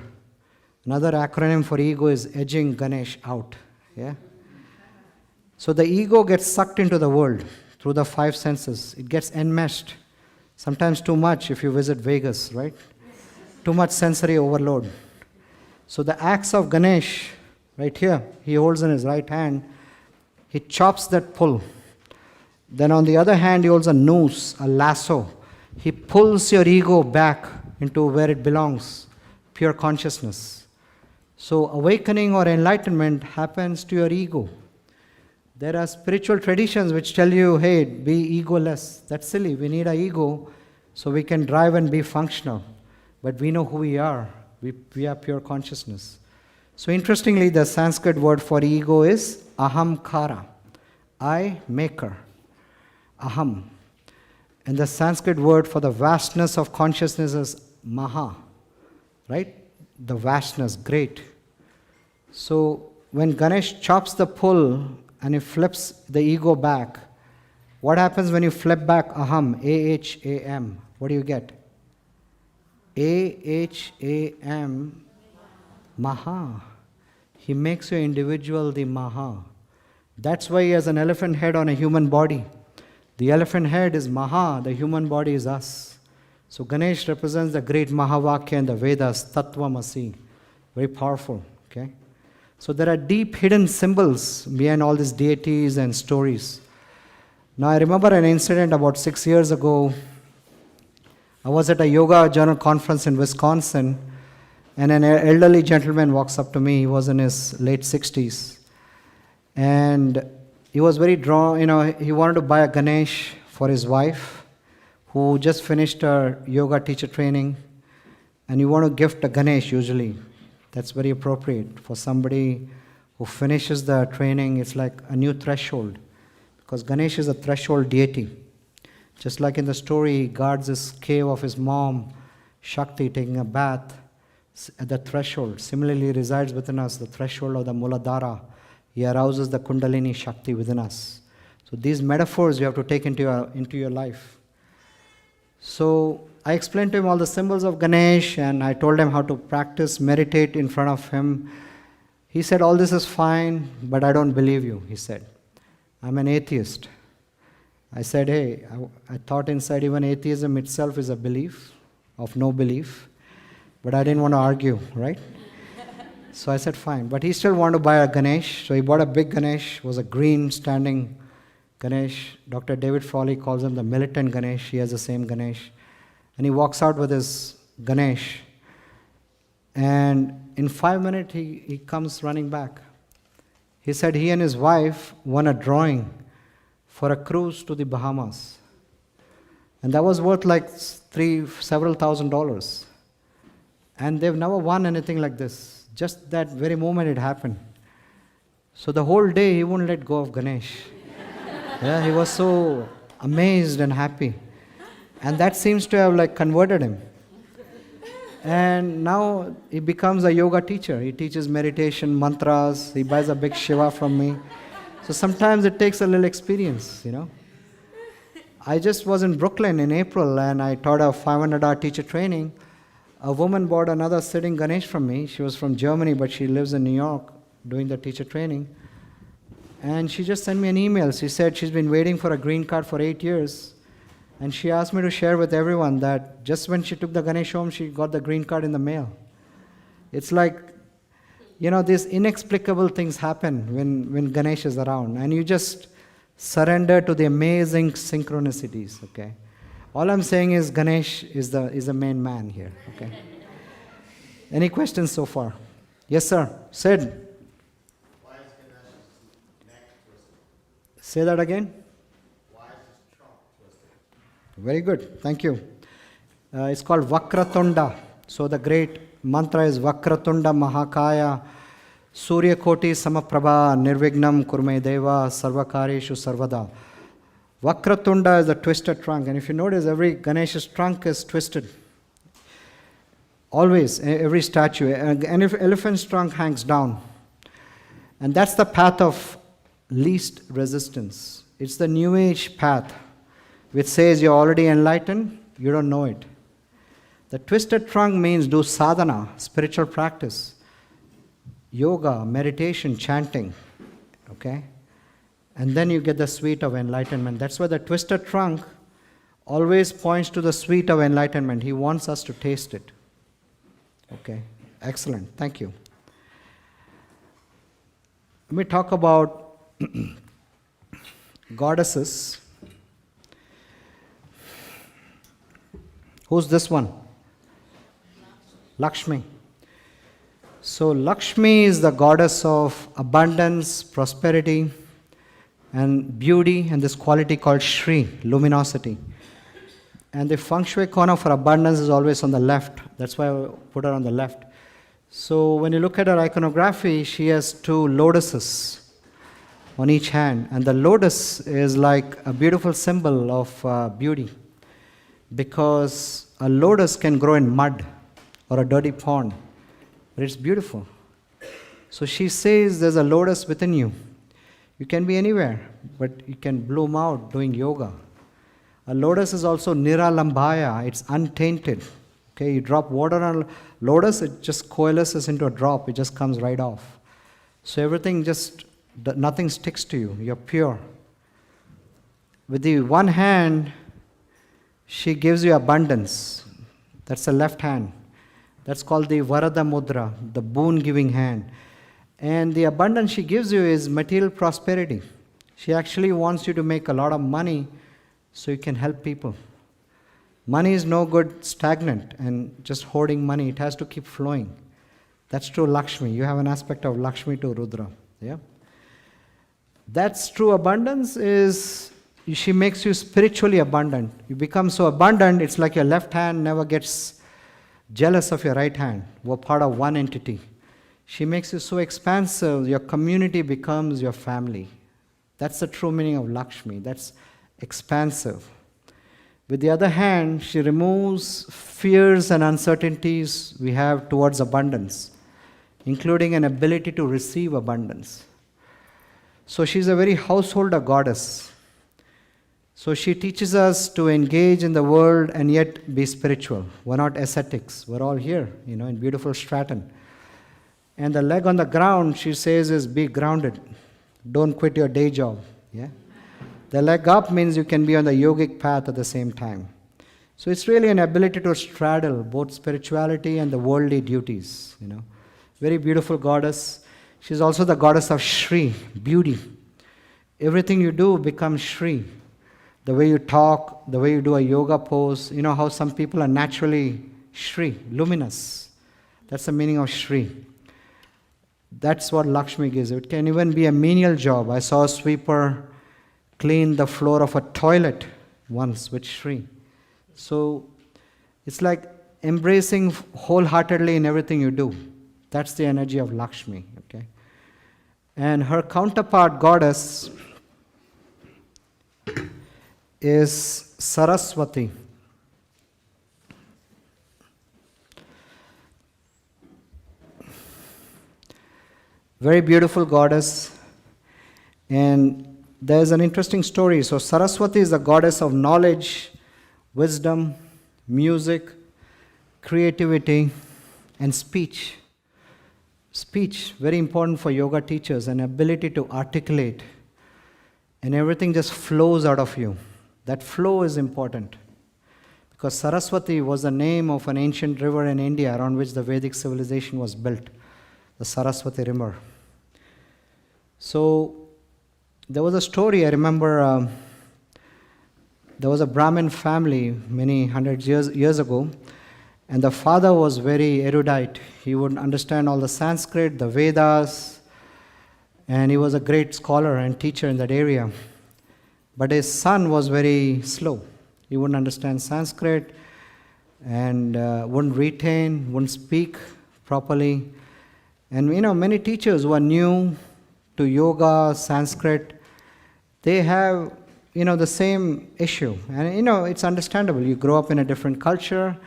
Another acronym for ego is edging Ganesh out. Yeah? So the ego gets sucked into the world through the 5 senses. It gets enmeshed. Sometimes too much if you visit Vegas, right? Too much sensory overload. So the axe of Ganesh, right here, he holds in his right hand, he chops that pull. Then on the other hand, he holds a noose, a lasso. He pulls your ego back into where it belongs, pure consciousness. So awakening or enlightenment happens to your ego. There are spiritual traditions which tell you, hey, be egoless. That's silly. We need an ego so we can drive and be functional. But we know who we are. We are pure consciousness. So interestingly, the Sanskrit word for ego is ahamkara. I, maker. Aham. And the Sanskrit word for the vastness of consciousness is maha. Right? The vastness, great. So when Ganesh chops the pull and he flips the ego back, what happens when you flip back aham, A-H-A-M? What do you get? A-H-A-M, maha. He makes your individual the maha. That's why he has an elephant head on a human body. The elephant head is maha, the human body is us. So Ganesh represents the great Mahavakya in the Vedas, Tattvamasi. Very powerful, okay? So there are deep hidden symbols behind all these deities and stories. Now I remember an incident about 6 years ago. I was at a yoga journal conference in Wisconsin, and an elderly gentleman walks up to me. He was in his late 60s. And he was very drawn, he wanted to buy a Ganesh for his wife, who just finished her yoga teacher training. And you want to gift a Ganesh usually. That's very appropriate for somebody who finishes the training. It's like a new threshold, because Ganesh is a threshold deity. Just like in the story, he guards this cave of his mom, Shakti, taking a bath at the threshold. Similarly, he resides within us, the threshold of the Muladhara. He arouses the Kundalini Shakti within us. So these metaphors you have to take into your life. So I explained to him all the symbols of Ganesh, and I told him how to practice, meditate in front of him. He said, all this is fine, but I don't believe you, he said. I'm an atheist. I said, hey, I thought inside even atheism itself is a belief of no belief, but I didn't want to argue, right? So I said, fine. But he still wanted to buy a Ganesh, so he bought a big Ganesh. It was a green standing Ganesh. Dr. David Frawley calls him the militant Ganesh. He has the same Ganesh. And he walks out with his Ganesh. And in 5 minutes, he comes running back. He said he and his wife won a drawing for a cruise to the Bahamas. And that was worth like several $1,000s. And they've never won anything like this. Just that very moment it happened. So the whole day he wouldn't let go of Ganesh. Yeah, he was so amazed and happy. And that seems to have converted him. And now he becomes a yoga teacher. He teaches meditation, mantras. He buys a big Shiva from me. So sometimes it takes a little experience, I just was in Brooklyn in April, and I taught a 500-hour teacher training. A woman bought another sitting Ganesh from me. She was from Germany, but she lives in New York doing the teacher training. And she just sent me an email. She said she's been waiting for a green card for 8 years. And she asked me to share with everyone that just when she took the Ganesh home, she got the green card in the mail. It's like, these inexplicable things happen when Ganesh is around. And you just surrender to the amazing synchronicities, okay? All I'm saying is Ganesh is the main man here, okay? Any questions so far? Yes, sir. Sid. Say that again. Very good. Thank you. It's called Vakratunda. So the great mantra is Vakratunda Mahakaya Surya Koti Samaprabha Nirvignam Kurme Deva Sarvakareshu Sarvada. Vakratunda is the twisted trunk. And if you notice, every Ganesha's trunk is twisted. Always, every statue. And if elephant's trunk hangs down. And that's the path of least resistance. It's the New Age path, which says you're already enlightened, you don't know it. The twisted trunk means do sadhana, spiritual practice, yoga, meditation, chanting, okay? And then you get the sweet of enlightenment. That's why the twisted trunk always points to the sweet of enlightenment. He wants us to taste it. Okay, excellent, thank you. Let me talk about goddesses. Who's this one? Lakshmi. So Lakshmi is the goddess of abundance, prosperity, and beauty, and this quality called Shri, luminosity. And the feng shui corner for abundance is always on the left. That's why I put her on the left. So when you look at her iconography, she has two lotuses on each hand. And the lotus is like a beautiful symbol of beauty. Because a lotus can grow in mud or a dirty pond. But it's beautiful. So she says there's a lotus within you. You can be anywhere, but you can bloom out doing yoga. A lotus is also niralambaya. It's untainted. Okay, you drop water on a lotus, it just coalesces into a drop. It just comes right off. So everything nothing sticks to you. You're pure. With the one hand, she gives you abundance. That's the left hand. That's called the Varada Mudra, the boon-giving hand. And the abundance she gives you is material prosperity. She actually wants you to make a lot of money so you can help people. Money is no good stagnant and just hoarding money. It has to keep flowing. That's true Lakshmi. You have an aspect of Lakshmi to Rudra. Yeah? That's true abundance is she makes you spiritually abundant. You become so abundant, it's like your left hand never gets jealous of your right hand. We're part of one entity. She makes you so expansive, your community becomes your family. That's the true meaning of Lakshmi. That's expansive. With the other hand, she removes fears and uncertainties we have towards abundance, including an ability to receive abundance. So she's a very householder goddess. So she teaches us to engage in the world and yet be spiritual. We're not ascetics. We're all here, in beautiful Stratton. And the leg on the ground, she says, is be grounded. Don't quit your day job. Yeah. The leg up means you can be on the yogic path at the same time. So it's really an ability to straddle both spirituality and the worldly duties. Very beautiful goddess. She's also the goddess of Shri, beauty. Everything you do becomes Shri. The way you talk, the way you do a yoga pose. You know how some people are naturally Shri, luminous. That's the meaning of Shri. That's what Lakshmi gives. It can even be a menial job. I saw a sweeper clean the floor of a toilet once with Shri. So it's like embracing wholeheartedly in everything you do. That's the energy of Lakshmi. Okay, and her counterpart goddess is Saraswati. Very beautiful goddess. And there's an interesting story. So Saraswati is the goddess of knowledge, wisdom, music, creativity, and speech. Speech, very important for yoga teachers, an ability to articulate. And everything just flows out of you. That flow is important. Because Saraswati was the name of an ancient river in India around which the Vedic civilization was built. The Saraswati River. So there was a story, I remember, there was a Brahmin family many hundred years ago, and the father was very erudite. He would understand all the Sanskrit, the Vedas, and he was a great scholar and teacher in that area. But his son was very slow. He wouldn't understand Sanskrit and wouldn't retain, wouldn't speak properly. And many teachers who are new to yoga, Sanskrit, they have the same issue. And it's understandable. You grow up in a different culture.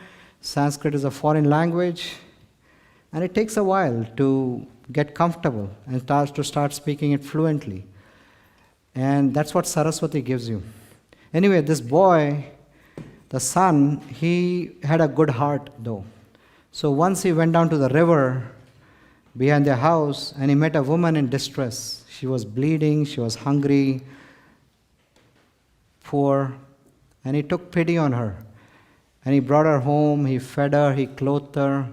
Sanskrit is a foreign language. And it takes a while to get comfortable and start speaking it fluently. And that's what Saraswati gives you. Anyway, this boy, the son, he had a good heart though. So once he went down to the river behind their house and he met a woman in distress. She was bleeding, she was hungry, poor, and he took pity on her. And he brought her home, he fed her, he clothed her,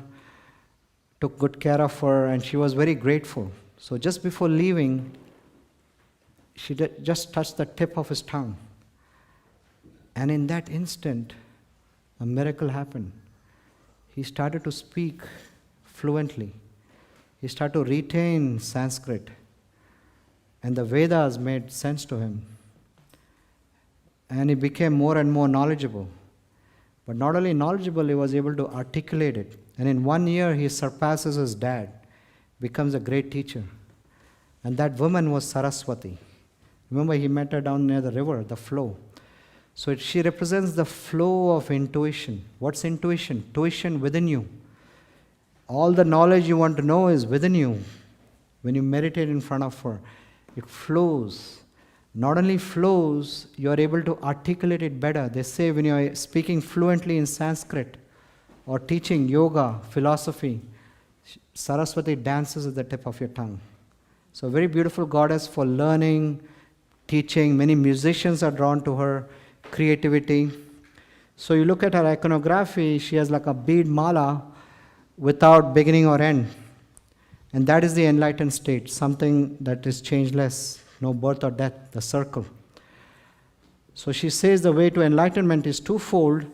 took good care of her, and she was very grateful. So just before leaving, she just touched the tip of his tongue. And in that instant, a miracle happened. He started to speak fluently. He started to retain Sanskrit. And the Vedas made sense to him. And he became more and more knowledgeable. But not only knowledgeable, he was able to articulate it. And in 1 year, he surpasses his dad, becomes a great teacher. And that woman was Saraswati. Remember, he met her down near the river, the flow. So she represents the flow of intuition. What's intuition? Intuition within you. All the knowledge you want to know is within you. When you meditate in front of her, it flows. Not only flows, you are able to articulate it better. They say when you are speaking fluently in Sanskrit or teaching yoga, philosophy, Saraswati dances at the tip of your tongue. So a very beautiful goddess for learning, teaching. Many musicians are drawn to her creativity. So you look at her iconography, she has like a bead mala without beginning or end. And that is the enlightened state, something that is changeless, no birth or death, the circle. So she says the way to enlightenment is twofold.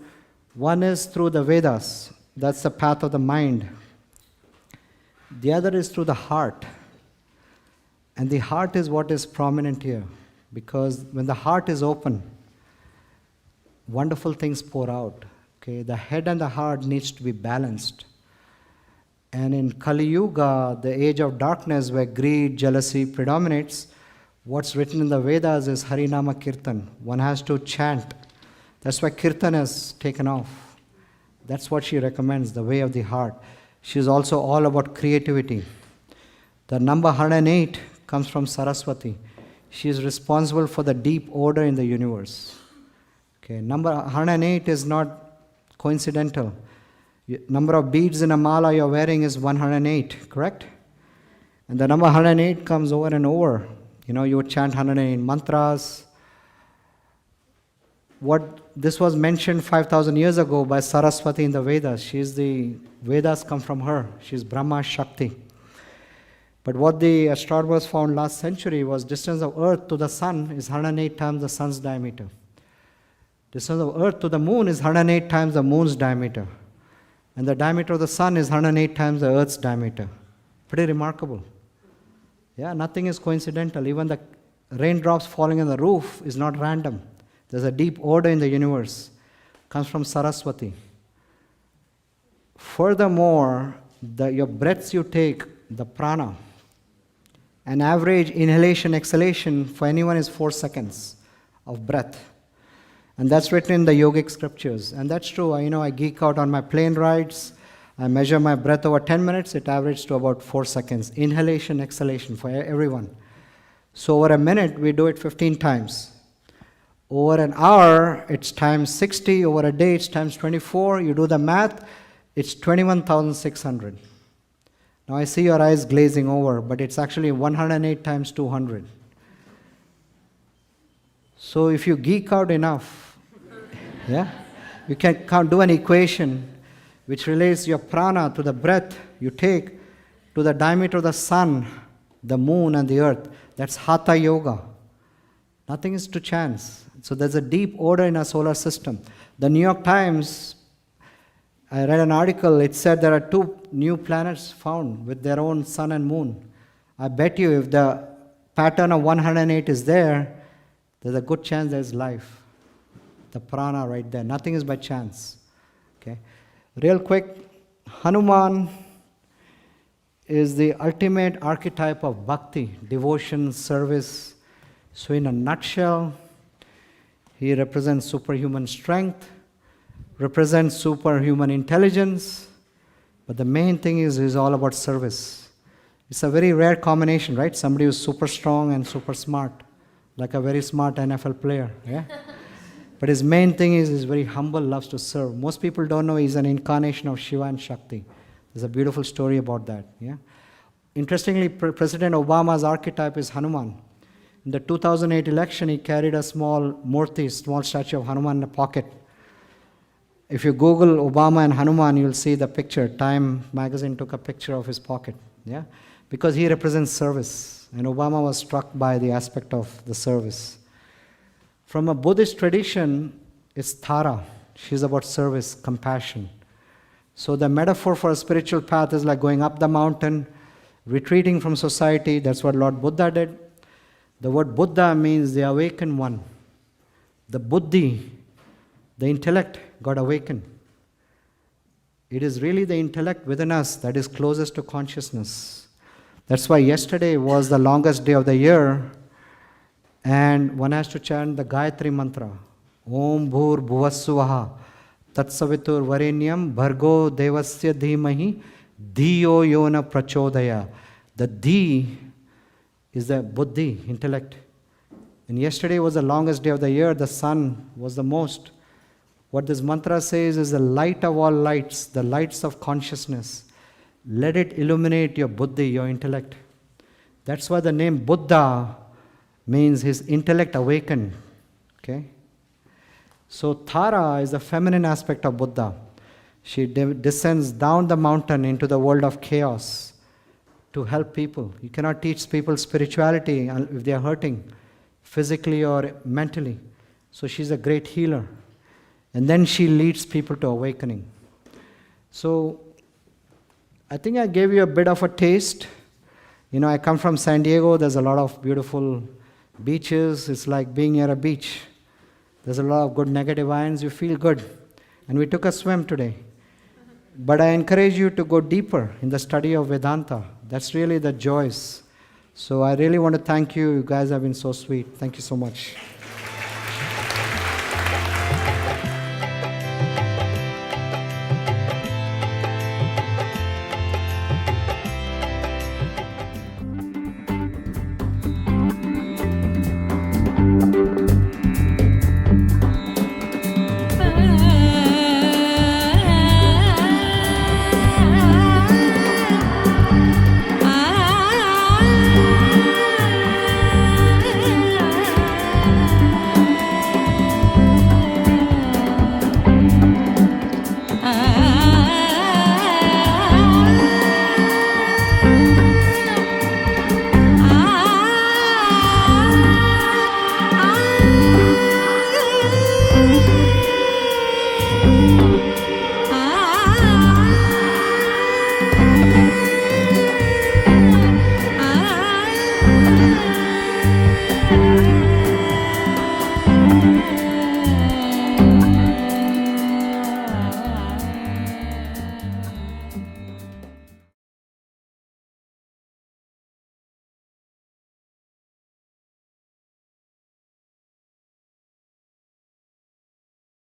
One is through the Vedas, that's the path of the mind. The other is through the heart. And the heart is what is prominent here. Because when the heart is open, wonderful things pour out. Okay, the head and the heart needs to be balanced. And in Kali Yuga, the age of darkness where greed, jealousy predominates, what's written in the Vedas is Harinama Kirtan. One has to chant. That's why Kirtan has taken off. That's what she recommends, the way of the heart. She's also all about creativity. The number 108 comes from Saraswati. She is responsible for the deep order in the universe. Okay, number 108 is not coincidental. Number of beads in a mala you're wearing is 108, correct? And the number 108 comes over and over. You would chant 108 mantras. This was mentioned 5,000 years ago by Saraswati in the Vedas. Vedas come from her. She's Brahma Shakti. But what the astronomers found last century was distance of Earth to the Sun is 108 times the Sun's diameter. Distance of Earth to the Moon is 108 times the Moon's diameter. And the diameter of the Sun is 108 times the Earth's diameter. Pretty remarkable. Yeah, nothing is coincidental. Even the raindrops falling on the roof is not random. There's a deep order in the universe. It comes from Saraswati. Furthermore, your breaths you take, the prana, an average inhalation, exhalation for anyone is 4 seconds of breath. And that's written in the yogic scriptures. And that's true. I geek out on my plane rides. I measure my breath over 10 minutes. It averages to about 4 seconds. Inhalation, exhalation for everyone. So over a minute, we do it 15 times. Over an hour, it's times 60. Over a day, it's times 24. You do the math, it's 21,600. Now I see your eyes glazing over, but it's actually 108 times 200. So if you geek out enough, yeah, you can do an equation which relates your prana to the breath you take to the diameter of the sun, the moon, and the earth. That's Hatha Yoga. Nothing is to chance. So there's a deep order in our solar system. The New York Times, I read an article, it said there are 2 new planets found with their own sun and moon. I bet you if the pattern of 108 is there, there's a good chance there's life. The prana right there. Nothing is by chance. Okay. Real quick, Hanuman is the ultimate archetype of bhakti, devotion, service. So in a nutshell, he represents superhuman strength, represents superhuman intelligence, but the main thing is he's all about service. It's a very rare combination, right? Somebody who's super strong and super smart, like a very smart NFL player, yeah? But his main thing is he's very humble, loves to serve. Most people don't know he's an incarnation of Shiva and Shakti. There's a beautiful story about that, yeah? Interestingly, President Obama's archetype is Hanuman. In the 2008 election, he carried a small murti, small statue of Hanuman in a pocket. If you Google Obama and Hanuman, you'll see the picture. Time magazine took a picture of his pocket, yeah? Because he represents service. And Obama was struck by the aspect of the service. From a Buddhist tradition, it's Tara. She's about service, compassion. So the metaphor for a spiritual path is like going up the mountain, retreating from society. That's what Lord Buddha did. The word Buddha means the awakened one. The buddhi, the intellect, got awakened. It is really the intellect within us that is closest to consciousness. That's why yesterday was the longest day of the year, and one has to chant the Gayatri mantra. Om Bhur Bhuvassuvaha Tatsavitur Varenyam Bhargo Devasya Dhimahi Dhiyo Yona Prachodaya. The Dhi is the buddhi, intellect. And yesterday was the longest day of the year. The sun was the most. What this mantra says is the light of all lights, the lights of consciousness. Let it illuminate your buddhi, your intellect. That's why the name Buddha means his intellect awakened. Okay? So Tara is the feminine aspect of Buddha. She descends down the mountain into the world of chaos to help people. You cannot teach people spirituality if they are hurting, physically or mentally. So she's a great healer. And then she leads people to awakening. So I think I gave you a bit of a taste. You know, I come from San Diego. There's a lot of beautiful beaches. It's like being near a beach. There's a lot of good negative ions. You feel good. And we took a swim today. But I encourage you to go deeper in the study of Vedanta. That's really the joys. So I really want to thank you. You guys have been so sweet. Thank you so much.